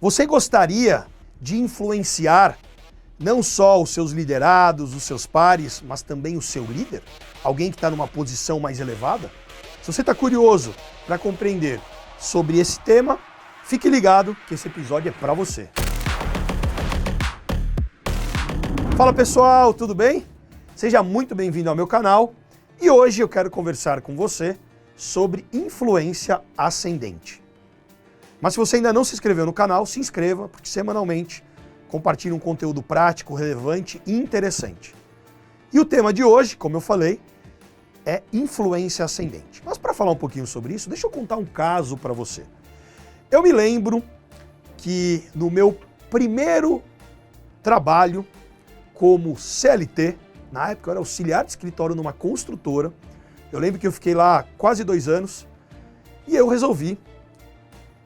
Você gostaria de influenciar não só os seus liderados, os seus pares, mas também o seu líder? Alguém que está numa posição mais elevada? Se você está curioso para compreender sobre esse tema, fique ligado que esse episódio é para você. Fala pessoal, tudo bem? Seja muito bem-vindo ao meu canal e hoje eu quero conversar com você sobre influência ascendente. Mas se você ainda não se inscreveu no canal, se inscreva, porque semanalmente compartilho um conteúdo prático, relevante e interessante. E o tema de hoje, como eu falei, é influência ascendente. Mas para falar um pouquinho sobre isso, deixa eu contar um caso para você. Eu me lembro que no meu primeiro trabalho como CLT, na época eu era auxiliar de escritório numa construtora, eu lembro que eu fiquei lá quase 2 anos e eu resolvi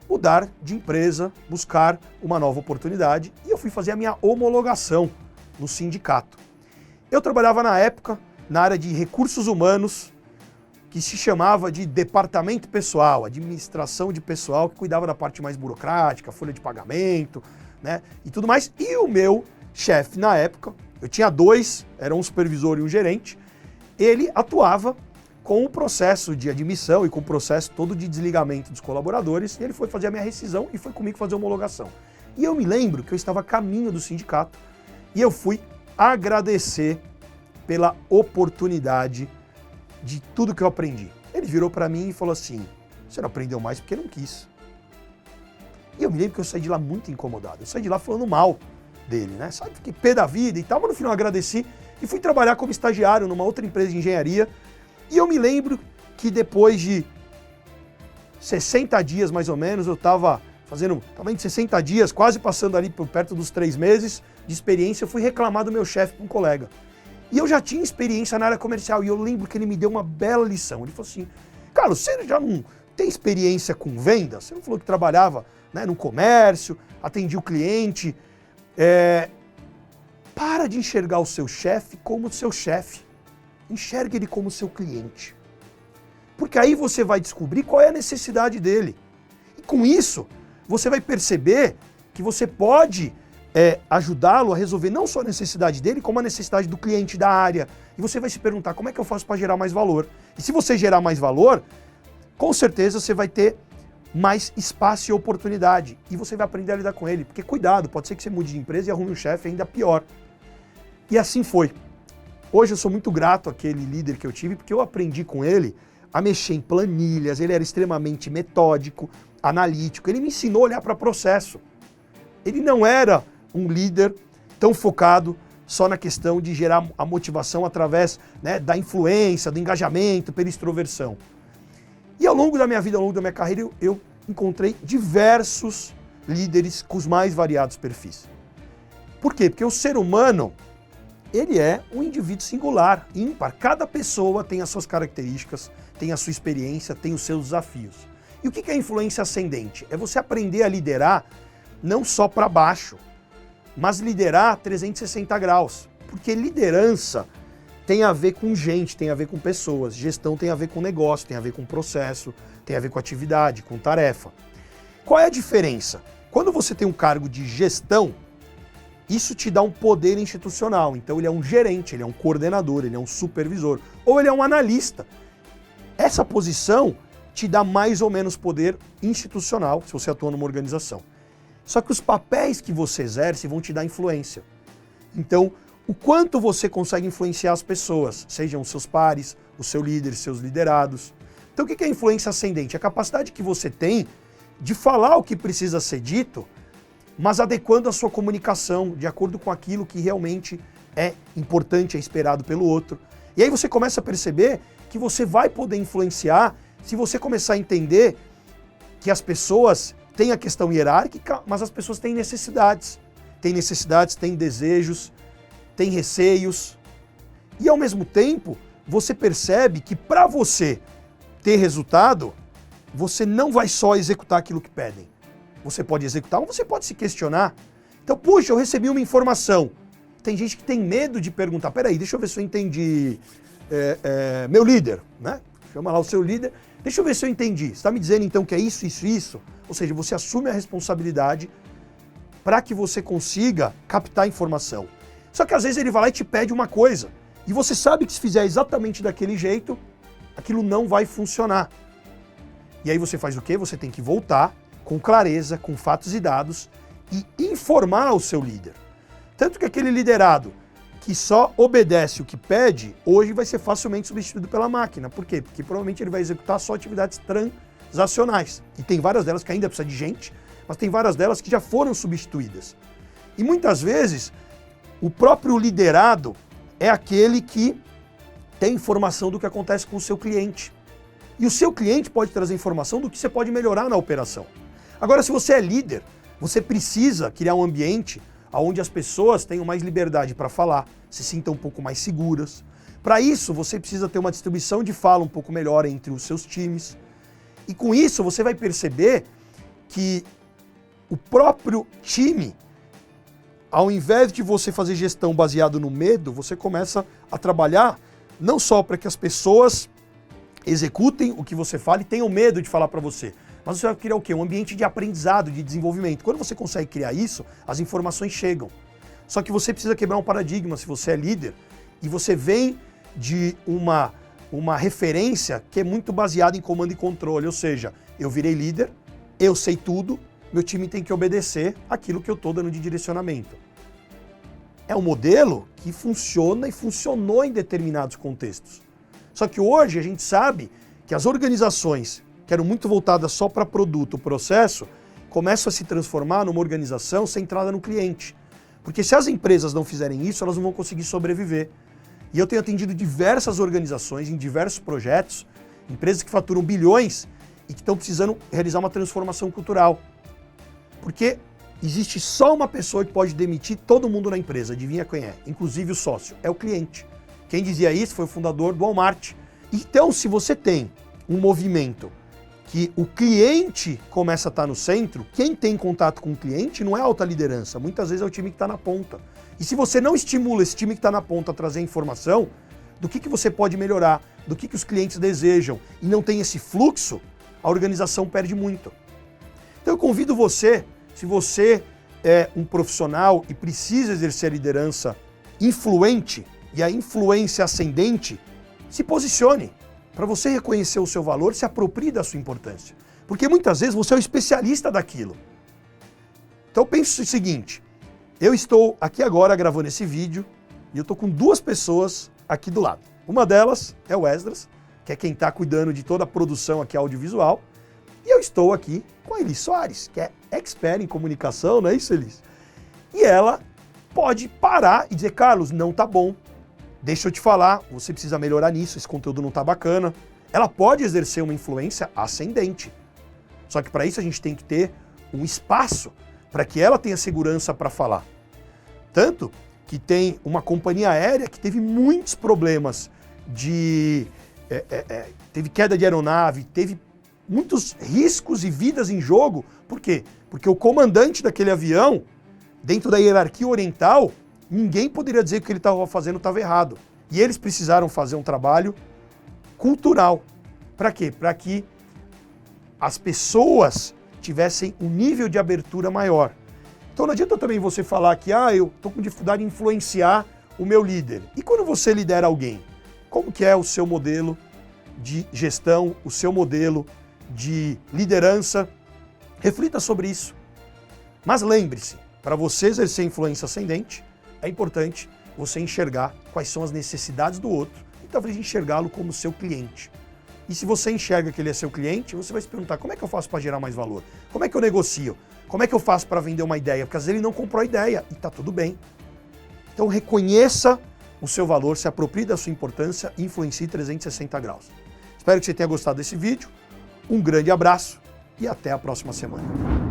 mudar de empresa, buscar uma nova oportunidade e eu fui fazer a minha homologação no sindicato. Eu trabalhava na época na área de recursos humanos, que se chamava de departamento pessoal, administração de pessoal, que cuidava da parte mais burocrática, folha de pagamento, né, e tudo mais. E o meu chefe na época, eu tinha 2, era um supervisor e um gerente, ele atuava com o processo de admissão e com o processo todo de desligamento dos colaboradores, e ele foi fazer a minha rescisão e foi comigo fazer a homologação. E eu me lembro que eu estava a caminho do sindicato e eu fui agradecer pela oportunidade de tudo que eu aprendi. Ele virou para mim e falou assim: você não aprendeu mais porque não quis. E eu me lembro que eu saí de lá muito incomodado, eu saí de lá falando mal dele, né? Sabe, fiquei pé da vida e tal, mas no final eu agradeci e fui trabalhar como estagiário numa outra empresa de engenharia. E eu me lembro que depois de 60 dias mais ou menos, eu estava fazendo, também de 60 dias, quase passando ali por perto dos 3 meses de experiência, eu fui reclamar do meu chefe para um colega. E eu já tinha experiência na área comercial e eu lembro que ele me deu uma bela lição. Ele falou assim: Carlos, você já não tem experiência com venda? Você não falou que trabalhava, né, no comércio, atendia o cliente? Para de enxergar o seu chefe como seu chefe. Enxergue ele como seu cliente. Porque aí você vai descobrir qual é a necessidade dele. E com isso, você vai perceber que você pode ajudá-lo a resolver não só a necessidade dele, como a necessidade do cliente da área. E você vai se perguntar: como é que eu faço para gerar mais valor? E se você gerar mais valor, com certeza você vai ter mais espaço e oportunidade. E você vai aprender a lidar com ele. Porque cuidado, pode ser que você mude de empresa e arrume um chefe ainda pior. E assim foi. Hoje eu sou muito grato àquele líder que eu tive, porque eu aprendi com ele a mexer em planilhas, ele era extremamente metódico, analítico, ele me ensinou a olhar para processo. Ele não era um líder tão focado só na questão de gerar a motivação através, né, da influência, do engajamento, pela extroversão. E ao longo da minha vida, ao longo da minha carreira, eu encontrei diversos líderes com os mais variados perfis. Por quê? Porque o ser humano, ele é um indivíduo singular, ímpar. Cada pessoa tem as suas características, tem a sua experiência, tem os seus desafios. E o que é influência ascendente? É você aprender a liderar não só para baixo, mas liderar 360 graus. Porque liderança tem a ver com gente, tem a ver com pessoas. Gestão tem a ver com negócio, tem a ver com processo, tem a ver com atividade, com tarefa. Qual é a diferença? Quando você tem um cargo de gestão, isso te dá um poder institucional. Então ele é um gerente, ele é um coordenador, ele é um supervisor, ou ele é um analista. Essa posição te dá mais ou menos poder institucional se você atua numa organização. Só que os papéis que você exerce vão te dar influência. Então, o quanto você consegue influenciar as pessoas, sejam os seus pares, o seu líder, seus liderados. Então o que é influência ascendente? A capacidade que você tem de falar o que precisa ser dito, mas adequando a sua comunicação de acordo com aquilo que realmente é importante, é esperado pelo outro. E aí você começa a perceber que você vai poder influenciar se você começar a entender que as pessoas têm a questão hierárquica, mas as pessoas têm necessidades. Têm necessidades, têm desejos, têm receios. E ao mesmo tempo, você percebe que para você ter resultado, você não vai só executar aquilo que pedem. Você pode executar ou você pode se questionar. Então, puxa, eu recebi uma informação. Tem gente que tem medo de perguntar: peraí, deixa eu ver se eu entendi. Meu líder, né? Chama lá o seu líder. Deixa eu ver se eu entendi. Você está me dizendo então que é isso, isso, isso? Ou seja, você assume a responsabilidade para que você consiga captar informação. Só que às vezes ele vai lá e te pede uma coisa, e você sabe que se fizer exatamente daquele jeito, aquilo não vai funcionar. E aí você faz o quê? Você tem que voltar com clareza, com fatos e dados, e informar o seu líder. Tanto que aquele liderado que só obedece o que pede, hoje vai ser facilmente substituído pela máquina. Por quê? Porque provavelmente ele vai executar só atividades transacionais. E tem várias delas que ainda precisa de gente, mas tem várias delas que já foram substituídas. E muitas vezes, o próprio liderado é aquele que tem informação do que acontece com o seu cliente. E o seu cliente pode trazer informação do que você pode melhorar na operação. Agora, se você é líder, você precisa criar um ambiente onde as pessoas tenham mais liberdade para falar, se sintam um pouco mais seguras. Para isso, você precisa ter uma distribuição de fala um pouco melhor entre os seus times. E com isso, você vai perceber que o próprio time, ao invés de você fazer gestão baseado no medo, você começa a trabalhar não só para que as pessoas executem o que você fala e tenham medo de falar para você, mas você vai criar o quê? Um ambiente de aprendizado, de desenvolvimento. Quando você consegue criar isso, as informações chegam. Só que você precisa quebrar um paradigma se você é líder e você vem de uma referência que é muito baseada em comando e controle, ou seja, eu virei líder, eu sei tudo, meu time tem que obedecer aquilo que eu estou dando de direcionamento. É um modelo que funciona e funcionou em determinados contextos. Só que hoje a gente sabe que as organizações que eram muito voltadas só para produto, processo, começam a se transformar numa organização centrada no cliente. Porque se as empresas não fizerem isso, elas não vão conseguir sobreviver. E eu tenho atendido diversas organizações em diversos projetos, empresas que faturam bilhões e que estão precisando realizar uma transformação cultural. Porque existe só uma pessoa que pode demitir todo mundo na empresa, adivinha quem é? Inclusive o sócio, é o cliente. Quem dizia isso foi o fundador do Walmart. Então, se você tem um movimento que o cliente começa a estar no centro, quem tem contato com o cliente não é a alta liderança, muitas vezes é o time que está na ponta. E se você não estimula esse time que está na ponta a trazer informação do que você pode melhorar, do que os clientes desejam, e não tem esse fluxo, a organização perde muito. Então eu convido você, se você é um profissional e precisa exercer a liderança influente e a influência ascendente, se posicione. Para você reconhecer o seu valor, se aproprie da sua importância. Porque muitas vezes você é o especialista daquilo. Então pense o seguinte, eu estou aqui agora gravando esse vídeo e eu estou com duas pessoas aqui do lado. Uma delas é o Esdras, que é quem está cuidando de toda a produção aqui audiovisual. E eu estou aqui com a Elis Soares, que é expert em comunicação, não é isso, Elis? E ela pode parar e dizer, Carlos, não tá bom. Deixa eu te falar, você precisa melhorar nisso, esse conteúdo não tá bacana. Ela pode exercer uma influência ascendente. Só que para isso a gente tem que ter um espaço para que ela tenha segurança para falar. Tanto que tem uma companhia aérea que teve muitos problemas teve queda de aeronave, teve muitos riscos e vidas em jogo. Por quê? Porque o comandante daquele avião, dentro da hierarquia oriental, ninguém poderia dizer que o que ele estava fazendo estava errado. E eles precisaram fazer um trabalho cultural. Para quê? Para que as pessoas tivessem um nível de abertura maior. Então não adianta também você falar que eu estou com dificuldade em influenciar o meu líder. E quando você lidera alguém, como que é o seu modelo de gestão, o seu modelo de liderança? Reflita sobre isso. Mas lembre-se, para você exercer influência ascendente, é importante você enxergar quais são as necessidades do outro e talvez enxergá-lo como seu cliente. E se você enxerga que ele é seu cliente, você vai se perguntar, como é que eu faço para gerar mais valor? Como é que eu negocio? Como é que eu faço para vender uma ideia? Porque às vezes ele não comprou a ideia e está tudo bem. Então reconheça o seu valor, se aproprie da sua importância e influencie 360 graus. Espero que você tenha gostado desse vídeo. Um grande abraço e até a próxima semana.